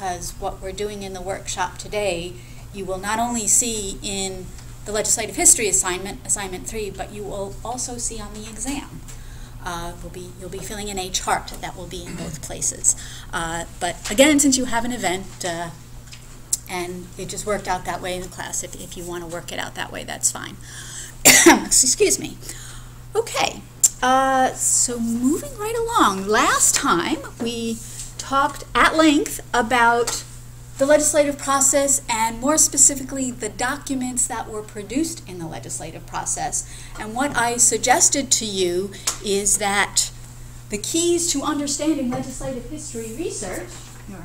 because what we're doing in the workshop today, you will not only see in the legislative history assignment, assignment 3, but you will also see on the exam. You'll be filling in a chart that will be in both places. But again, since you have an event, and it just worked out that way in the class, if you want to work it out that way, that's fine. Excuse me. Okay, so moving right along. Last time we talked at length about the legislative process, and more specifically the documents that were produced in the legislative process. And what I suggested to you is that the keys to understanding legislative history research, your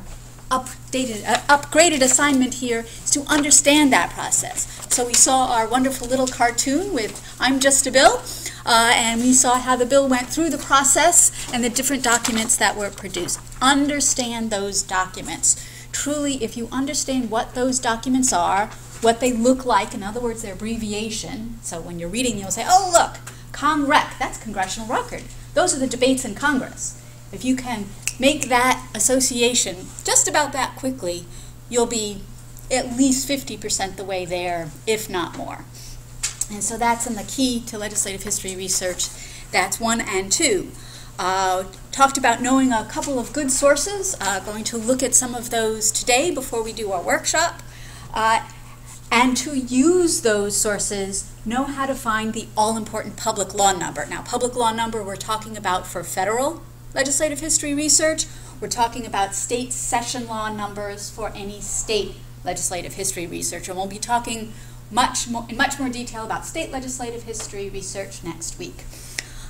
upgraded assignment here, is to understand that process. So we saw our wonderful little cartoon with I'm Just a Bill, and we saw how the bill went through the process and the different documents that were produced. Understand those documents. Truly, if you understand what those documents are, what they look like, in other words, their abbreviation, so when you're reading, you'll say, oh, look, Congrec, that's Congressional Record. Those are the debates in Congress. If you can make that association just about that quickly, you'll be at least 50% the way there, if not more. And so that's in the key to legislative history research. That's 1 and 2. Talked about knowing a couple of good sources. Going to look at some of those today before we do our workshop. And to use those sources, know how to find the all-important public law number. Now, public law number we're talking about for federal legislative history research. We're talking about state session law numbers for any state legislative history research. And we'll be talking in much more detail about state legislative history research next week.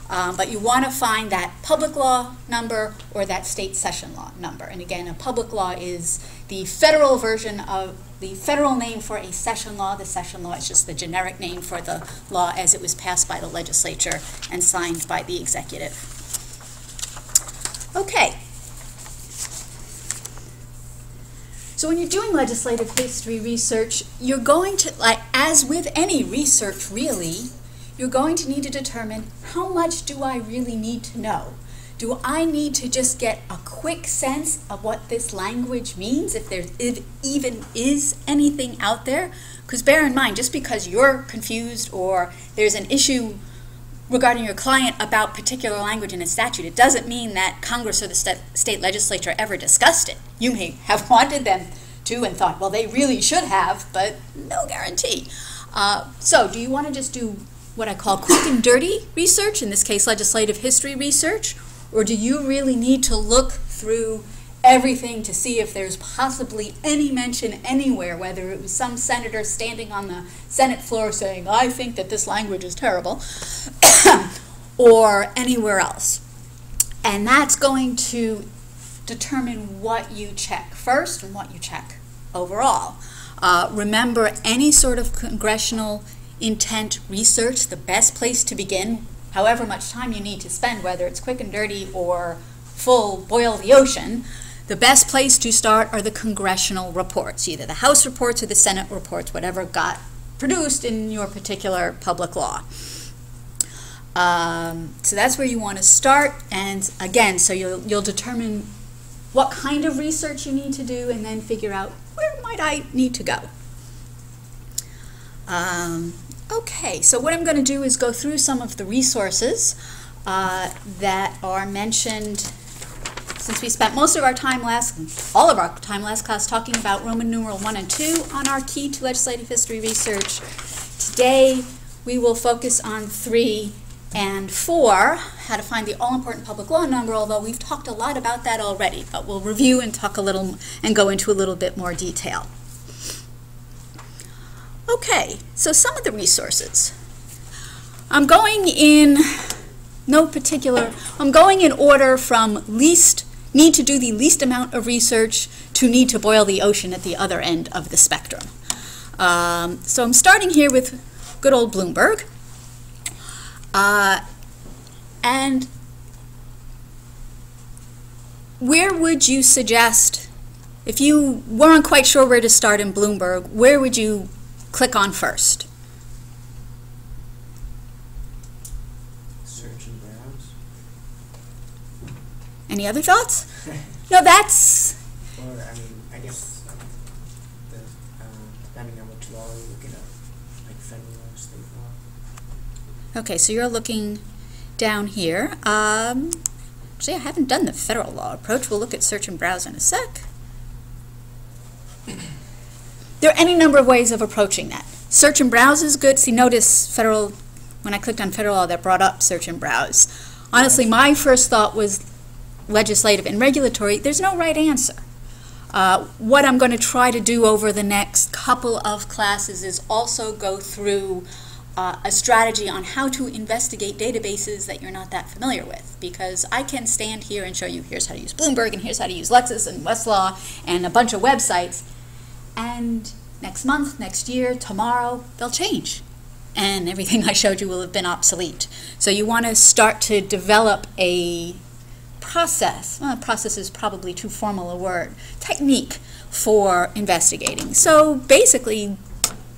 But you want to find that public law number or that state session law number. And again, a public law is the federal version of the federal name for a session law. The session law is just the generic name for the law as it was passed by the legislature and signed by the executive. Okay. So when you're doing legislative history research, you're going to, like, as with any research really, you're going to need to determine how much do I really need to know? Do I need to just get a quick sense of what this language means, if there even is anything out there? Because bear in mind, just because you're confused or there's an issue regarding your client about particular language in a statute, it doesn't mean that Congress or the state legislature ever discussed it. You may have wanted them to and thought, well, they really should have, but no guarantee. So do you want to just do what I call quick and dirty research, in this case legislative history research, or do you really need to look through everything to see if there's possibly any mention anywhere, whether it was some senator standing on the Senate floor saying, I think that this language is terrible, or anywhere else? And that's going to determine what you check first and what you check overall. Remember, any sort of congressional intent research, the best place to begin, however much time you need to spend, whether it's quick and dirty or full boil the ocean, the best place to start are the congressional reports, either the House reports or the Senate reports, whatever got produced in your particular public law. So that's where you want to start, and again, so you'll determine what kind of research you need to do and then figure out where might I need to go. Okay, so what I'm going to do is go through some of the resources that are mentioned, since we spent most of our time all of our time last class talking about Roman numeral 1 and 2 on our key to legislative history research. Today we will focus on 3 and 4, how to find the all-important public law number, although we've talked a lot about that already, but we'll review and talk a little and go into a little bit more detail. Okay, so some of the resources. I'm going in order from least, need to do the least amount of research to need to boil the ocean at the other end of the spectrum. So I'm starting here with good old Bloomberg. And where would you suggest, if you weren't quite sure where to start in Bloomberg, where would you click on first? Search and browse. Any other thoughts? No, that's Or, I mean, I guess depending on which law you're looking at, like federal law, state law. Okay, so you're looking down here. Actually, I haven't done the federal law approach. We'll look at search and browse in a sec. There are any number of ways of approaching that. Search and browse is good. See, notice federal, when I clicked on federal law, that brought up search and browse. Honestly, my first thought was legislative and regulatory. There's no right answer. What I'm going to try to do over the next couple of classes is also go through a strategy on how to investigate databases that you're not that familiar with, because I can stand here and show you here's how to use Bloomberg and here's how to use Lexis and Westlaw and a bunch of websites, and next month, next year, tomorrow, they'll change and everything I showed you will have been obsolete. So you want to start to develop a process. Well, process is probably too formal a word. Technique for investigating. So basically,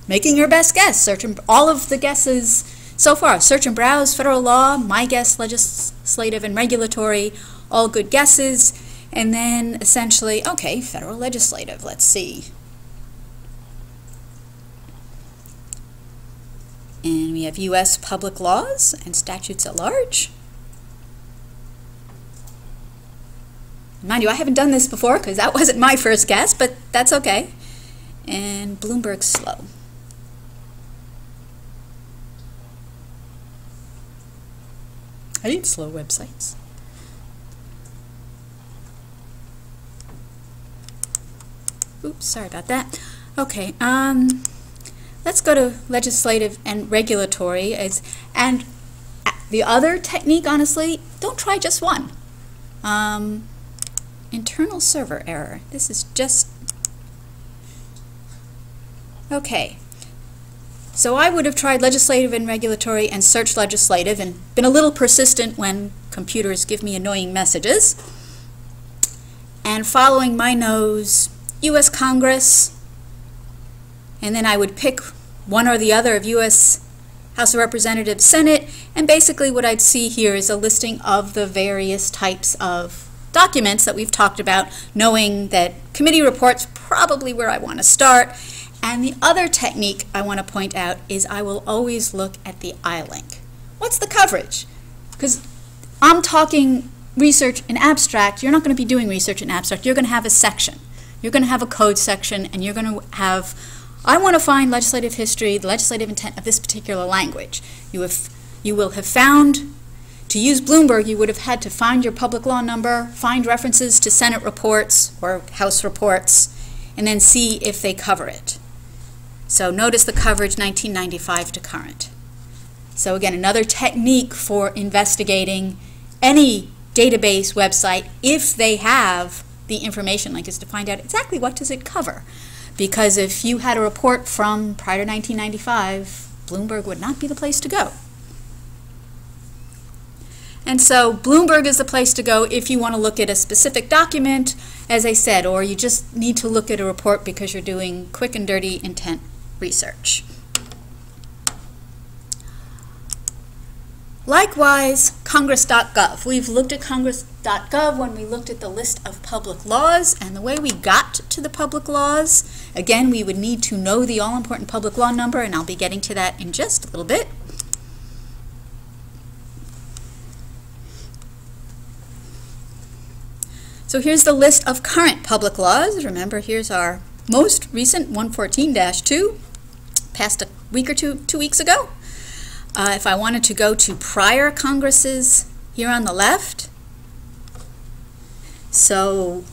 making your best guess. Search and all of the guesses so far. Search and browse, federal law, my guess, legislative and regulatory, all good guesses. And then essentially, okay, federal legislative, let's see. And we have U.S. public laws and statutes at large. Mind you, I haven't done this before because that wasn't my first guess, but that's okay. And Bloomberg's slow. I need slow websites. Oops, sorry about that. Okay, let's go to legislative and regulatory. And the other technique, honestly, don't try just one. Internal server error. This is just... Okay. So I would have tried legislative and regulatory and searched legislative and been a little persistent when computers give me annoying messages. And following my nose, U.S. Congress, and then I would pick one or the other of U.S. House of Representatives, Senate, and basically what I'd see here is a listing of the various types of documents that we've talked about, knowing that committee reports probably where I want to start. And the other technique I want to point out is I will always look at the I-link. What's the coverage? Because I'm talking research in abstract. You're not going to be doing research in abstract. You're going to have a section. You're going to have a code section, and you're going to have, I want to find legislative history, the legislative intent of this particular language. You will have found, to use Bloomberg, you would have had to find your public law number, find references to Senate reports or House reports, and then see if they cover it. So notice the coverage 1995 to current. So again, another technique for investigating any database website, if they have the information link, is to find out exactly what does it cover. Because if you had a report from prior to 1995, Bloomberg would not be the place to go. And so Bloomberg is the place to go if you want to look at a specific document, as I said, or you just need to look at a report because you're doing quick and dirty intent research. Likewise, Congress.gov. We've looked at Congress.gov when we looked at the list of public laws, and the way we got to the public laws, again, we would need to know the all-important public law number, and I'll be getting to that in just a little bit. So here's the list of current public laws. Remember, here's our most recent 114-2, passed a week or two weeks ago. If I wanted to go to prior Congresses, here on the left. So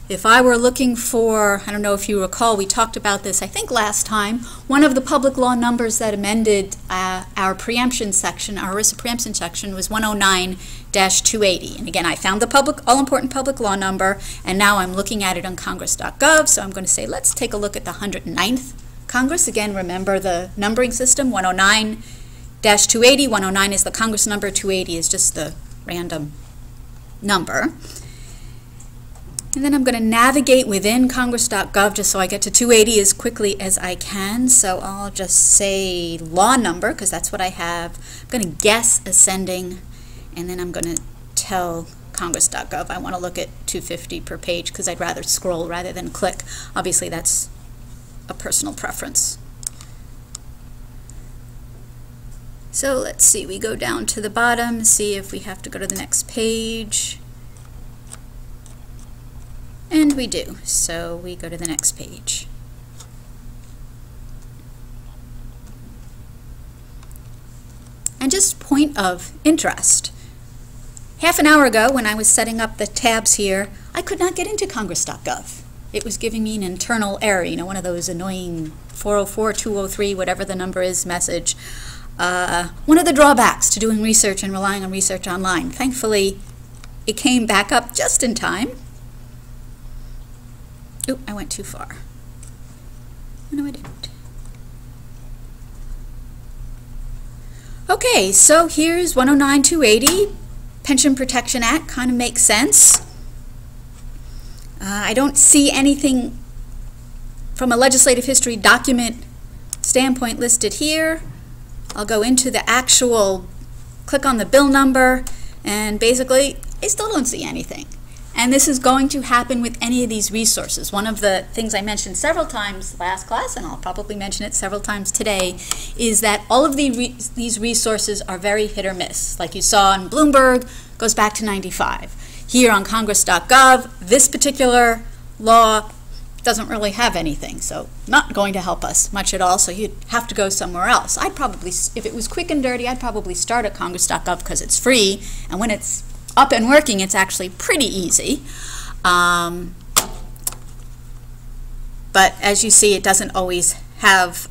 if I were looking for, I don't know if you recall, we talked about this, I think last time, one of the public law numbers that amended our preemption section, our ERISA preemption section, was 109-280. And again, I found the all-important public law number, and now I'm looking at it on Congress.gov, so I'm going to say, let's take a look at the 109th Congress. Again, remember the numbering system, 109-280. 109 is the Congress number, 280 is just the random number. And then I'm going to navigate within Congress.gov just so I get to 280 as quickly as I can. So I'll just say law number, because that's what I have. I'm going to guess ascending, and then I'm going to tell congress.gov. I want to look at 250 per page because I'd rather scroll rather than click. Obviously, that's a personal preference. So let's see, we go down to the bottom, see if we have to go to the next page. And we do, so we go to the next page. And just point of interest. Half an hour ago when I was setting up the tabs here, I could not get into congress.gov. It was giving me an internal error, you know, one of those annoying 404, 203, whatever the number is message. One of the drawbacks to doing research and relying on research online. Thankfully, it came back up just in time. Oop, I went too far. No, I didn't. Okay, so here's 109-280, Pension Protection Act, kind of makes sense. I don't see anything from a legislative history document standpoint listed here. I'll go into the actual, click on the bill number, and basically, I still don't see anything. And this is going to happen with any of these resources. One of the things I mentioned several times last class, and I'll probably mention it several times today, is that all of these resources are very hit or miss. Like you saw in Bloomberg, goes back to 95. Here on congress.gov, this particular law doesn't really have anything, so not going to help us much at all, so you'd have to go somewhere else. I'd probably, if it was quick and dirty, I'd probably start at congress.gov because it's free, and when it's up and working, it's actually pretty easy. But as you see, it doesn't always have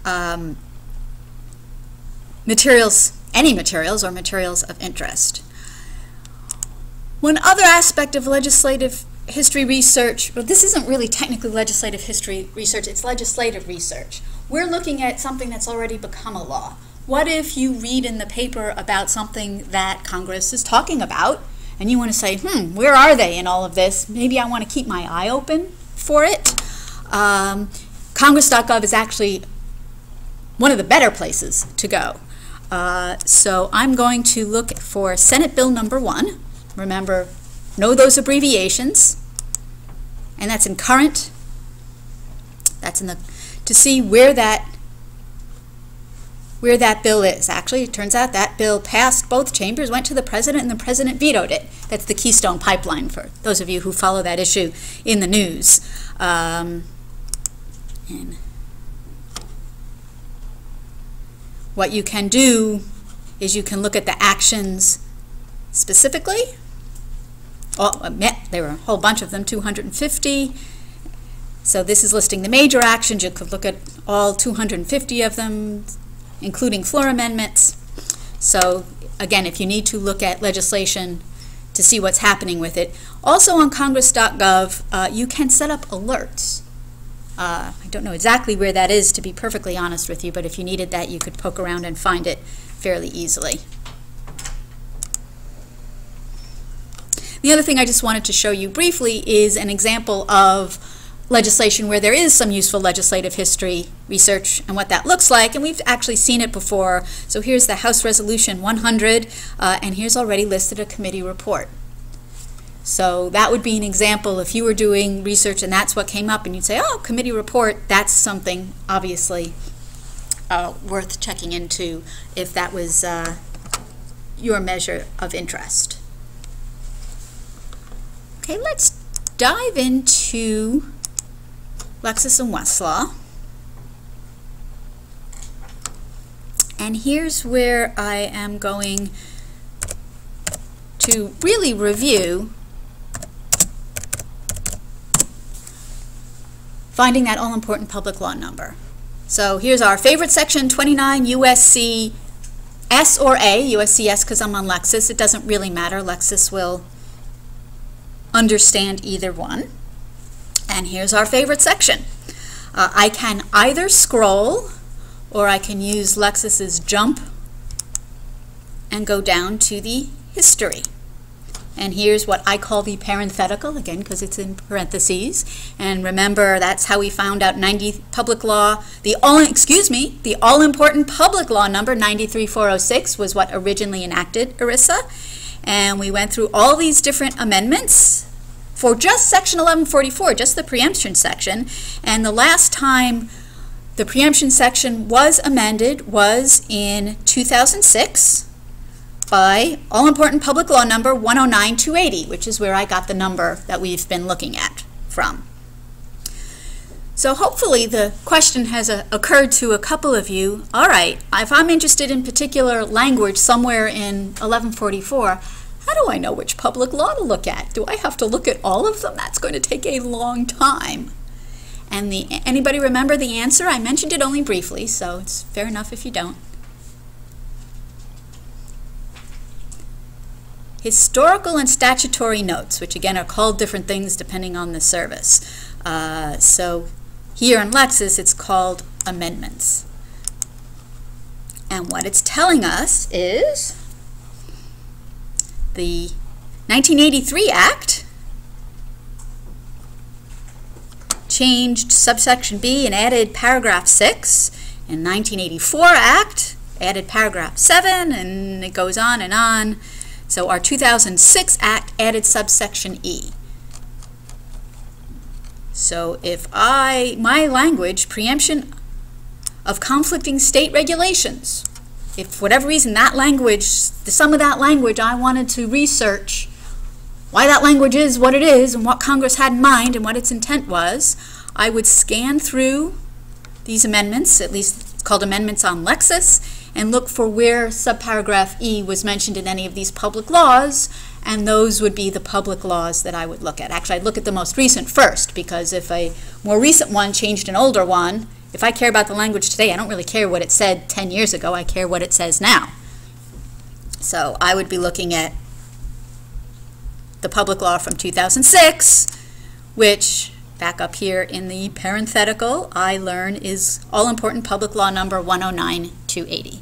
materials, any materials or materials of interest. One other aspect of legislative history research, well, this isn't really technically legislative history research, it's legislative research. We're looking at something that's already become a law. What if you read in the paper about something that Congress is talking about, and you want to say, where are they in all of this? Maybe I want to keep my eye open for it. Congress.gov is actually one of the better places to go. So I'm going to look for Senate Bill number 1. Remember, know those abbreviations. And that's in current. That's in the, to see where that bill is. Actually, it turns out that bill passed both chambers, went to the president, and the president vetoed it. That's the Keystone Pipeline for those of you who follow that issue in the news. And what you can do is you can look at the actions specifically. Oh, there were a whole bunch of them, 250. So this is listing the major actions. You could look at all 250 of them, including floor amendments. So again, if you need to look at legislation to see what's happening with it. Also on congress.gov, you can set up alerts. I don't know exactly where that is, to be perfectly honest with you, but if you needed that, you could poke around and find it fairly easily. The other thing I just wanted to show you briefly is an example of legislation where there is some useful legislative history research and what that looks like, and we've actually seen it before. So here's the House Resolution 100, and here's already listed a committee report. So that would be an example if you were doing research and that's what came up, and you'd say, oh, committee report, that's something obviously worth checking into if that was your measure of interest. Okay, let's dive into Lexis and Westlaw. And here's where I am going to really review finding that all-important public law number. So here's our favorite section, 29 USC S or A, USC S because I'm on Lexis. It doesn't really matter. Lexis will understand either one. And here's our favorite section. I can either scroll or I can use Lexis's jump and go down to the history. And here's what I call the parenthetical, again, because it's in parentheses. And remember, that's how we found out 90 public law, the all-important public law number 93406 was what originally enacted ERISA. and we went through all these different amendments for just Section 1144, just the preemption section. And the last time the preemption section was amended was in 2006 by all-important public law number 109-280, which is where I got the number that we've been looking at from. So hopefully the question has occurred to a couple of you. All right, if I'm interested in particular language somewhere in 1144, how do I know which public law to look at? Do I have to look at all of them? That's going to take a long time. And anybody remember the answer? I mentioned it only briefly, so it's fair enough if you don't. Historical and statutory notes, which again are called different things depending on the service. So here in Lexis, it's called amendments. And what it's telling us is the 1983 Act changed subsection B and added paragraph 6. In 1984 Act added paragraph 7, and it goes on and on. So our 2006 Act added subsection E. So if my language, preemption of conflicting state regulations, if for whatever reason that language, some of that language I wanted to research why that language is what it is and what Congress had in mind and what its intent was, I would scan through these amendments, at least it's called amendments on Lexis, and look for where subparagraph E was mentioned in any of these public laws, and those would be the public laws that I would look at. Actually, I'd look at the most recent first, because if a more recent one changed an older one, if I care about the language today, I don't really care what it said 10 years ago, I care what it says now. So I would be looking at the public law from 2006, which, back up here in the parenthetical, I learn is all-important public law number 109-280.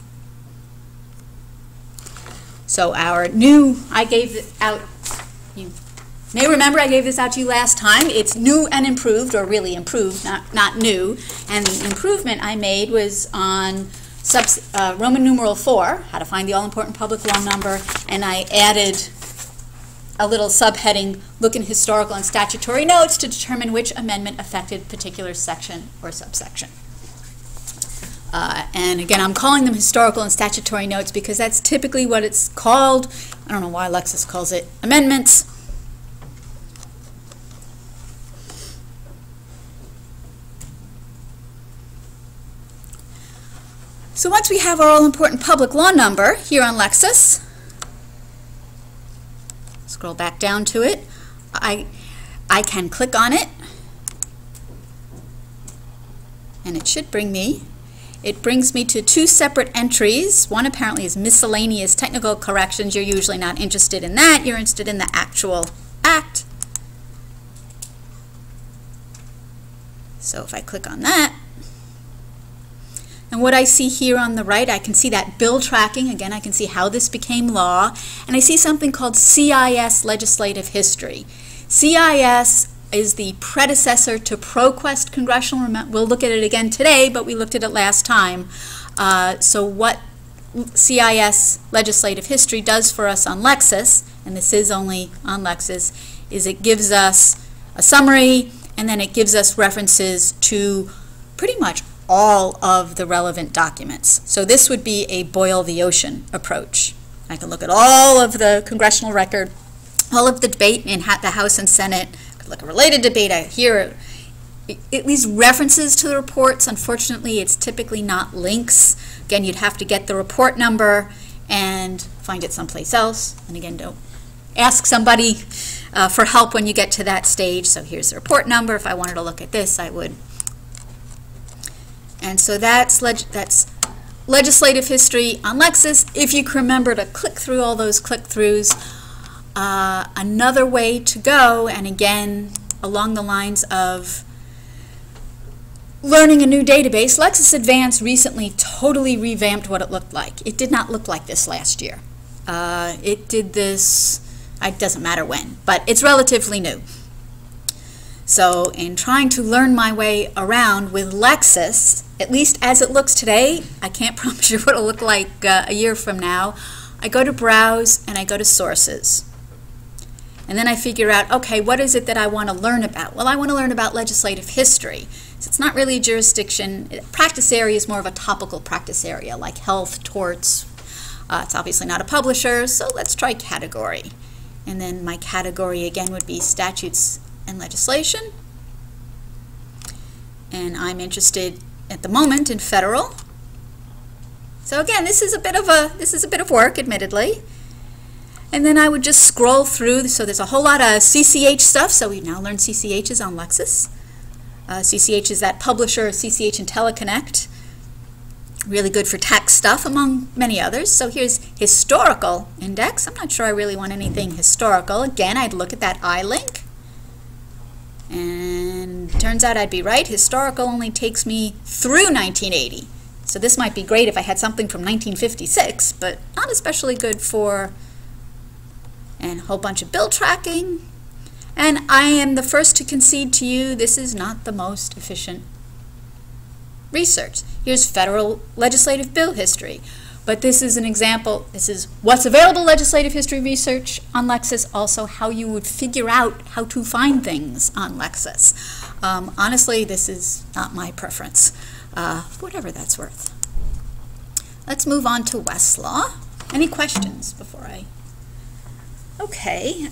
So our new, I gave it out, you may remember I gave this out to you last time. It's new and improved, or really improved, not new. And the improvement I made was on Roman numeral 4, how to find the all-important public law number, and I added a little subheading, look in historical and statutory notes to determine which amendment affected particular section or subsection. And again, I'm calling them historical and statutory notes because that's typically what it's called. I don't know why Lexis calls it amendments. So once we have our all-important public law number here on Lexis, scroll back down to it, I can click on it, and it should bring me, it brings me to two separate entries. One apparently is miscellaneous technical corrections. You're usually not interested in that. You're interested in the actual act. So if I click on that, and what I see here on the right, I can see that bill tracking. Again, I can see how this became law. And I see something called CIS legislative history. CIS is the predecessor to ProQuest congressional. We'll look at it again today, but we looked at it last time. So what CIS legislative history does for us on Lexis, and this is only on Lexis, is it gives us a summary, and then it gives us references to pretty much all of the relevant documents. So this would be a boil the ocean approach. I can look at all of the congressional record, all of the debate in the House and Senate, I could look at related debate. I hear at least references to the reports. Unfortunately, it's typically not links. Again, you'd have to get the report number and find it someplace else. And again, don't ask somebody for help when you get to that stage. So here's the report number. If I wanted to look at this, I would. And so that's legislative history on Lexis. If you can remember to click through all those click-throughs. Another way to go, and again, along the lines of learning a new database, Lexis Advanced recently totally revamped what it looked like. It did not look like this last year. It did this, it doesn't matter when, but it's relatively new. So in trying to learn my way around with Lexis, at least as it looks today, I can't promise you what it'll look like a year from now. I go to Browse and I go to Sources. And then I figure out, okay, what is it that I want to learn about? Well, I want to learn about legislative history. So it's not really a jurisdiction. Practice area is more of a topical practice area, like health, torts. It's obviously not a publisher, so let's try category. And then my category again would be statutes and legislation. And I'm interested at the moment in federal. So again, this is a bit of work, admittedly. And then I would just scroll through. So there's a whole lot of CCH stuff. So we've now learned CCHs on Lexis. CCH is that publisher, CCH and Teleconnect. Really good for tax stuff, among many others. So here's historical index. I'm not sure I really want anything historical. Again, I'd look at that I link. And turns out I'd be right. Historical only takes me through 1980. So this might be great if I had something from 1956, but not especially good for and a whole bunch of bill tracking. And I am the first to concede to you this is not the most efficient research. Here's federal legislative bill history. But this is an example. This is what's available legislative history research on Lexis, also how you would figure out how to find things on Lexis. Honestly, this is not my preference, whatever that's worth. Let's move on to Westlaw. Any questions before I... Okay.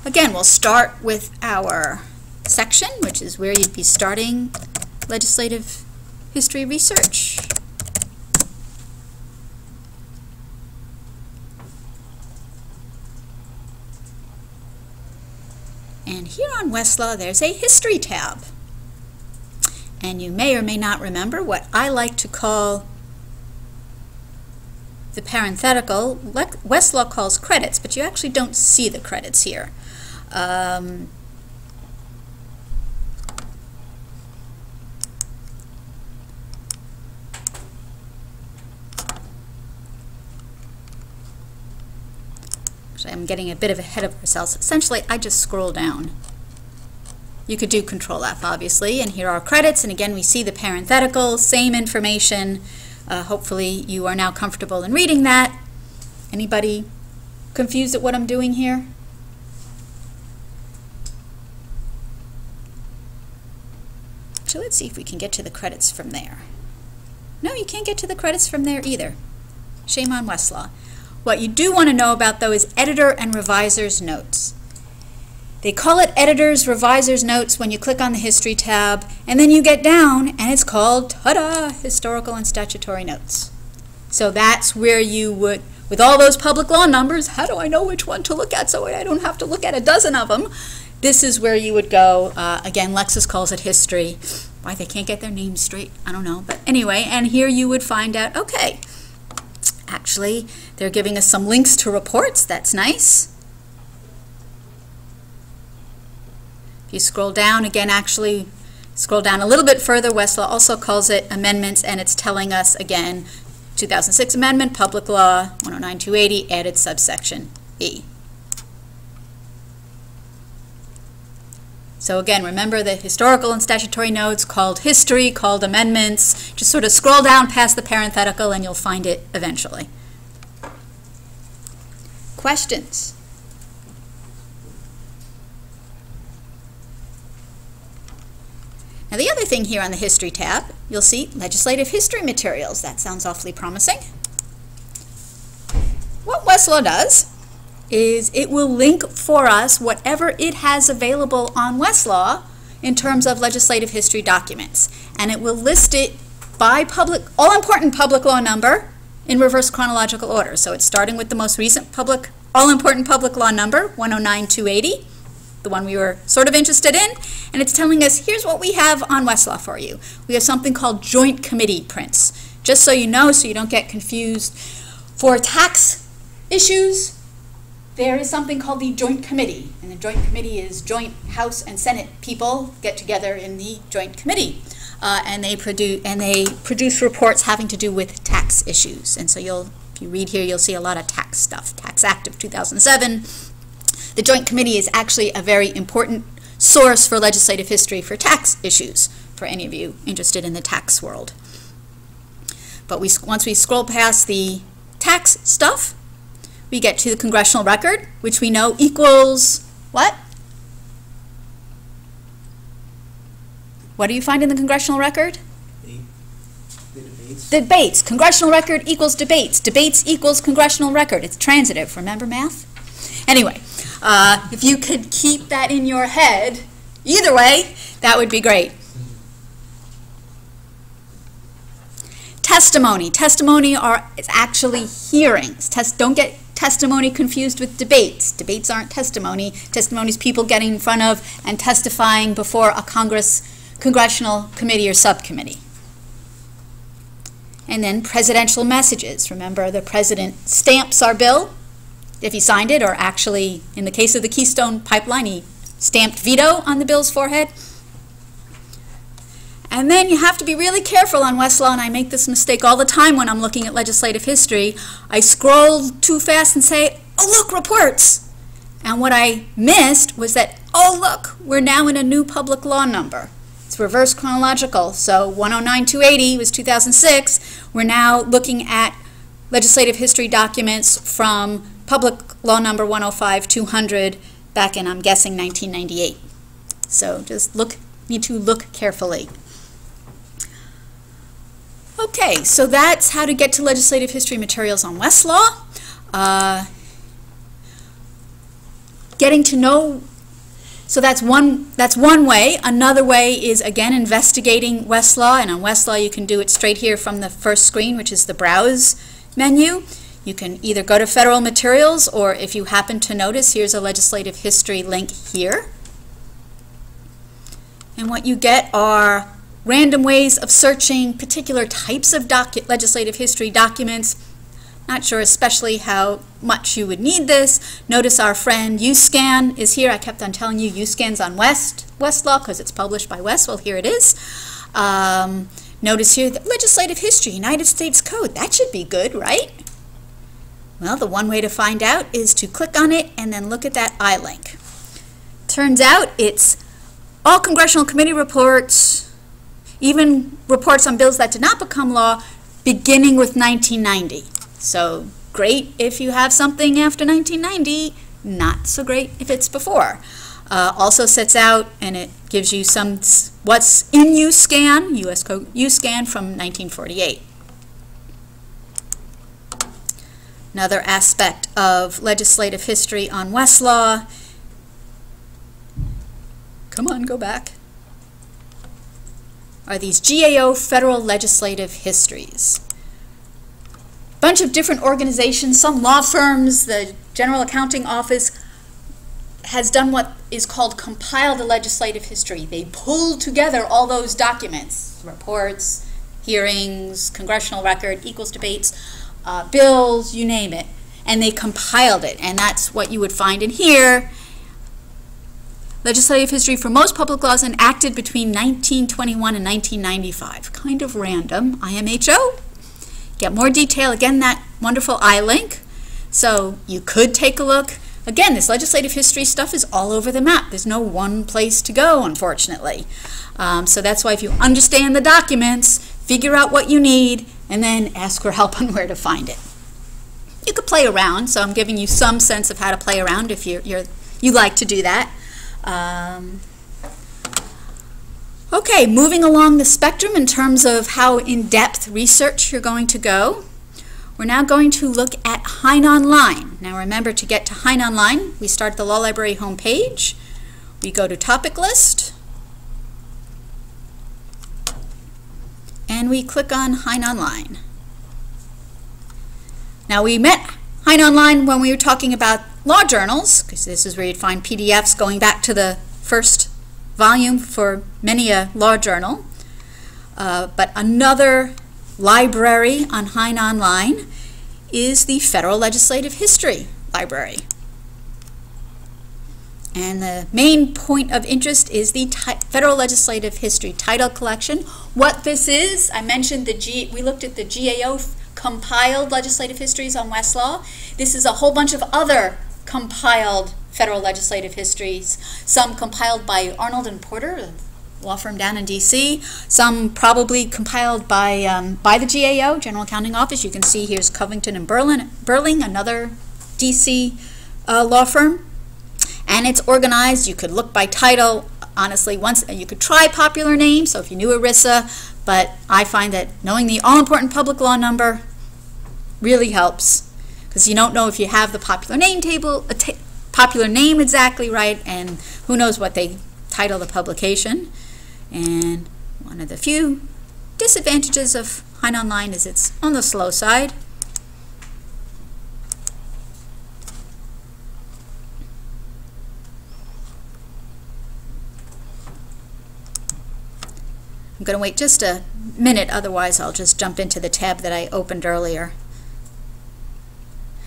Again, we'll start with our section, which is where you'd be starting legislative history research. And here on Westlaw, there's a History tab. And you may or may not remember what I like to call the parenthetical. Westlaw calls credits, but you actually don't see the credits here. Actually, I'm getting a bit ahead of ourselves. Essentially, I just scroll down. You could do Control F, obviously, and here are credits, and again, we see the parenthetical, same information. Hopefully, you are now comfortable in reading that. Anybody confused at what I'm doing here? So let's see if we can get to the credits from there. No, you can't get to the credits from there either. Shame on Westlaw. What you do want to know about, though, is editor and reviser's notes. They call it editor's reviser's notes when you click on the History tab, and then you get down, and it's called, ta-da, historical and statutory notes. So that's where you would, with all those public law numbers, how do I know which one to look at so I don't have to look at a dozen of them? This is where you would go. Again, Lexis calls it history. Why they can't get their names straight, I don't know. But anyway, and here you would find out, okay, actually, they're giving us some links to reports. That's nice. If you scroll down, again, actually, scroll down a little bit further, Westlaw also calls it amendments, and it's telling us, again, 2006 amendment, public law, 109-280, added subsection E. So again, remember the historical and statutory notes called history, called amendments. Just sort of scroll down past the parenthetical and you'll find it eventually. Questions? Now the other thing here on the History tab, you'll see legislative history materials. That sounds awfully promising. What Westlaw does is it will link for us whatever it has available on Westlaw in terms of legislative history documents. And it will list it by all-important public law number in reverse chronological order. So it's starting with the most recent all-important public law number, 109-280. The one we were sort of interested in, and it's telling us, here's what we have on Westlaw for you. We have something called joint committee prints. Just so you know, so you don't get confused, for tax issues, there is something called the joint committee, and the joint committee is joint House and Senate people get together in the joint committee, and they produce reports having to do with tax issues. And so if you read here, you'll see a lot of tax stuff. Tax Act of 2007. The Joint Committee is actually a very important source for legislative history for tax issues, for any of you interested in the tax world. But once we scroll past the tax stuff. We get to the congressional record, which we know equals what? What do you find in the congressional record? The debates. Debates. Congressional record equals debates. Debates equals congressional record. It's transitive. Remember math? Anyway, if you could keep that in your head, either way, that would be great. Testimony. Testimony is actually hearings. Don't get testimony confused with debates. Debates aren't testimony. Testimony is people getting in front of and testifying before a congressional committee or subcommittee. And then presidential messages. Remember, the president stamps our bill if he signed it, or actually, in the case of the Keystone Pipeline, he stamped veto on the bill's forehead. And then you have to be really careful on Westlaw, and I make this mistake all the time when I'm looking at legislative history. I scroll too fast and say, oh, look, reports. And what I missed was that, oh, look, we're now in a new public law number. It's reverse chronological. So 109-280 was 2006. We're now looking at legislative history documents from public law number 105-200 back in, I'm guessing, 1998. So just need to look carefully. Okay, so that's how to get to legislative history materials on Westlaw. Getting to know, so that's one way. Another way is, again, investigating Westlaw, and on Westlaw you can do it straight here from the first screen, which is the Browse menu. You can either go to Federal Materials, or if you happen to notice, here's a legislative history link here. And what you get are random ways of searching particular types of legislative history documents. Not sure especially how much you would need this. Notice our friend UScan is here. I kept on telling you UScan's on Westlaw because it's published by West. Well, here it is. Notice here that legislative history, United States Code. That should be good, right? Well, the one way to find out is to click on it and then look at that I-link. Turns out it's all congressional committee reports, even reports on bills that did not become law, beginning with 1990. So great if you have something after 1990, not so great if it's before. Also sets out, and it gives you what's in UScan, U.S. Code UScan from 1948. Another aspect of legislative history on Westlaw. Come on, go back. Are these GAO Federal Legislative Histories. Bunch of different organizations, some law firms, the General Accounting Office has done what is called compiled a legislative history. They pulled together all those documents, reports, hearings, congressional record, equals debates, bills, you name it, and they compiled it, and that's what you would find in here. Legislative history for most public laws enacted between 1921 and 1995. Kind of random. IMHO. Get more detail. Again, that wonderful I-link. So you could take a look. Again, this legislative history stuff is all over the map. There's no one place to go, unfortunately. So that's why if you understand the documents, figure out what you need, and then ask for help on where to find it. You could play around, so I'm giving you some sense of how to play around if you like to do that. Okay, moving along the spectrum in terms of how in-depth research you're going to go. We're now going to look at Hein Online. Now remember, to get to Hein Online, we start at the Law Library homepage. We go to Topic List, and we click on Hein Online. Now we met Hein Online when we were talking about law journals, because this is where you'd find PDFs going back to the first volume for many a law journal. But another library on Hein Online is the Federal Legislative History Library. And the main point of interest is the Federal Legislative History Title Collection. What this is, I mentioned we looked at the GAO compiled legislative histories on Westlaw. This is a whole bunch of other compiled federal legislative histories, some compiled by Arnold and Porter, law firm down in D.C. Some probably compiled by the GAO, General Accounting Office. You can see here's Covington and Burling, another D.C. Law firm. And it's organized. You could look by title. Honestly, you could try popular names, so if you knew ERISA, but I find that knowing the all-important public law number really helps, because you don't know if you have the popular name table, popular name exactly right, and who knows what they title the publication. And one of the few disadvantages of Hein Online is it's on the slow side. I'm going to wait just a minute, otherwise I'll just jump into the tab that I opened earlier.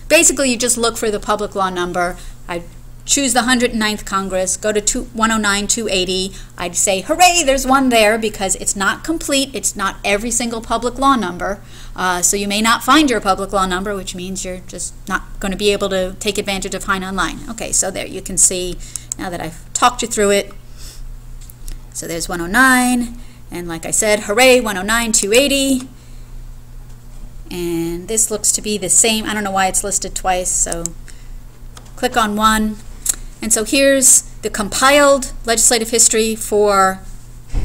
Basically, you just look for the public law number. I choose the 109th Congress, go to 109-280. I'd say, hooray, there's one there, because it's not complete. It's not every single public law number. So you may not find your public law number, which means you're just not going to be able to take advantage of Hein Online. Okay, so there you can see, now that I've talked you through it. So there's 109. And like I said, hooray, 109-280. And this looks to be the same. I don't know why it's listed twice, so click on one. And so here's the compiled legislative history for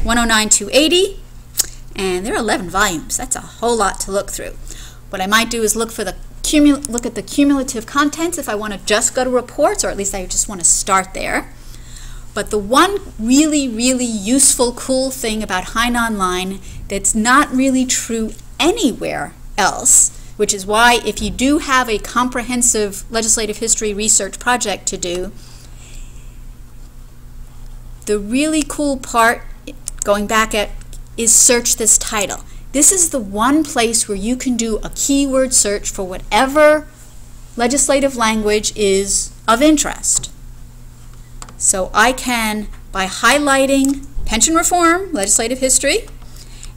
109-280. And there are 11 volumes. That's a whole lot to look through. What I might do is look at the cumulative contents if I want to just go to reports, or at least I just want to start there. But the one really, really useful, cool thing about Hein Online that's not really true anywhere else, which is why if you do have a comprehensive legislative history research project to do, the really cool part, going back at, is search this title. This is the one place where you can do a keyword search for whatever legislative language is of interest. So I can, by highlighting pension reform, legislative history,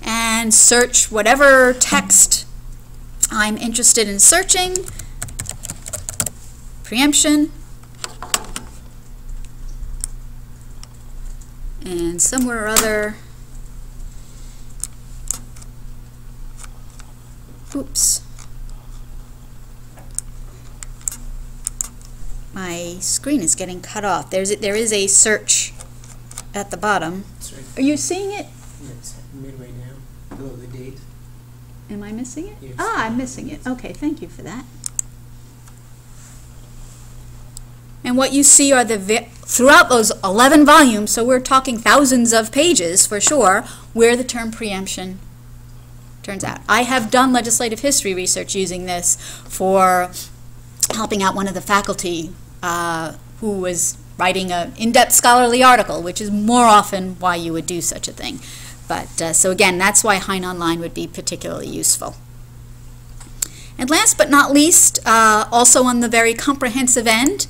and search whatever text I'm interested in searching, preemption, and somewhere or other, oops, my screen is getting cut off. There is a search at the bottom. Right. Are you seeing it? Yeah, it's midway down, below the date. Am I missing it? Yes. Ah, I'm missing it. Okay, thank you for that. And what you see are throughout those 11 volumes, so we're talking thousands of pages for sure, where the term preemption turns out. I have done legislative history research using this for helping out one of the faculty who was writing an in-depth scholarly article, which is more often why you would do such a thing. But so again, that's why Hein Online would be particularly useful. And last but not least, also on the very comprehensive end,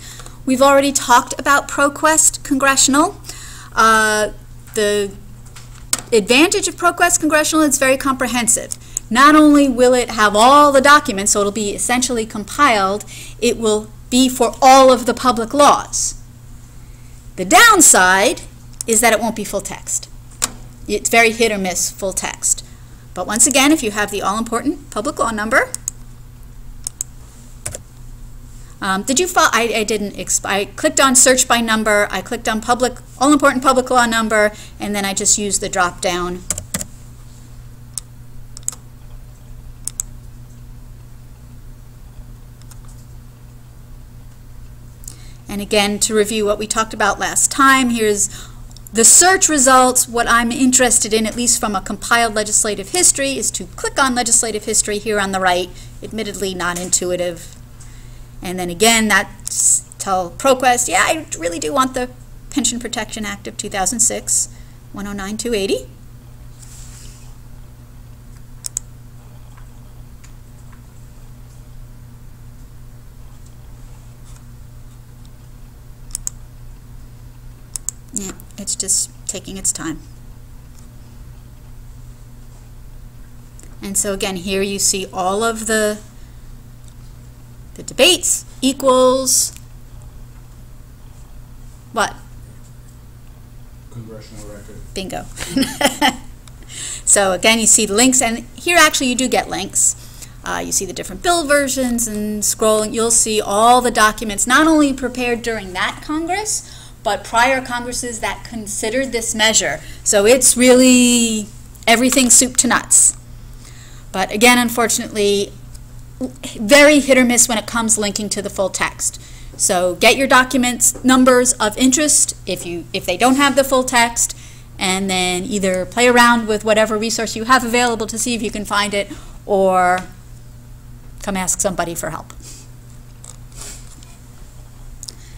we've already talked about ProQuest Congressional. The advantage of ProQuest Congressional, it's very comprehensive. Not only will it have all the documents, so it'll be essentially compiled, it will be for all of the public laws. The downside is that it won't be full text. It's very hit or miss full text. But once again, if you have the all-important public law number, did you follow? I didn't. I clicked on search by number. I clicked on all-important public law number, and then I just used the drop down. And again, to review what we talked about last time, here's the search results. What I'm interested in, at least from a compiled legislative history, is to click on legislative history here on the right. Admittedly not intuitive. And then again, that's tell ProQuest, yeah, I really do want the Pension Protection Act of 2006, 109-280. Yeah, it's just taking its time. And so again, here you see all of the debates equals what? Congressional record. Bingo. So again, you see the links, and here actually you do get links. You see the different bill versions, and scrolling, you'll see all the documents not only prepared during that Congress, but prior Congresses that considered this measure. So it's really everything soup to nuts. But again, unfortunately, very hit or miss when it comes linking to the full text. So get your documents numbers of interest if they don't have the full text, and then either play around with whatever resource you have available to see if you can find it, or come ask somebody for help.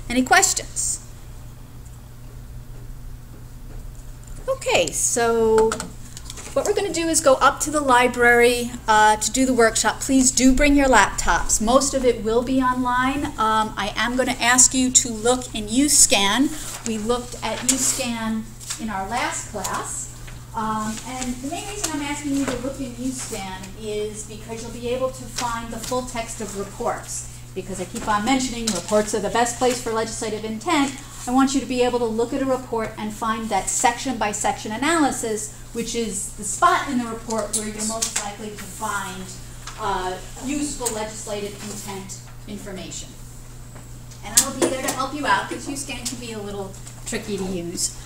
Any questions? Okay, so what we're going to do is go up to the library to do the workshop. Please do bring your laptops. Most of it will be online. I am going to ask you to look in UScan. We looked at UScan in our last class. And the main reason I'm asking you to look in UScan is because you'll be able to find the full text of reports. Because I keep on mentioning reports are the best place for legislative intent, I want you to be able to look at a report and find that section by section analysis, which is the spot in the report where you're most likely to find useful legislative intent information. And I'll be there to help you out because UScan can be a little tricky to use.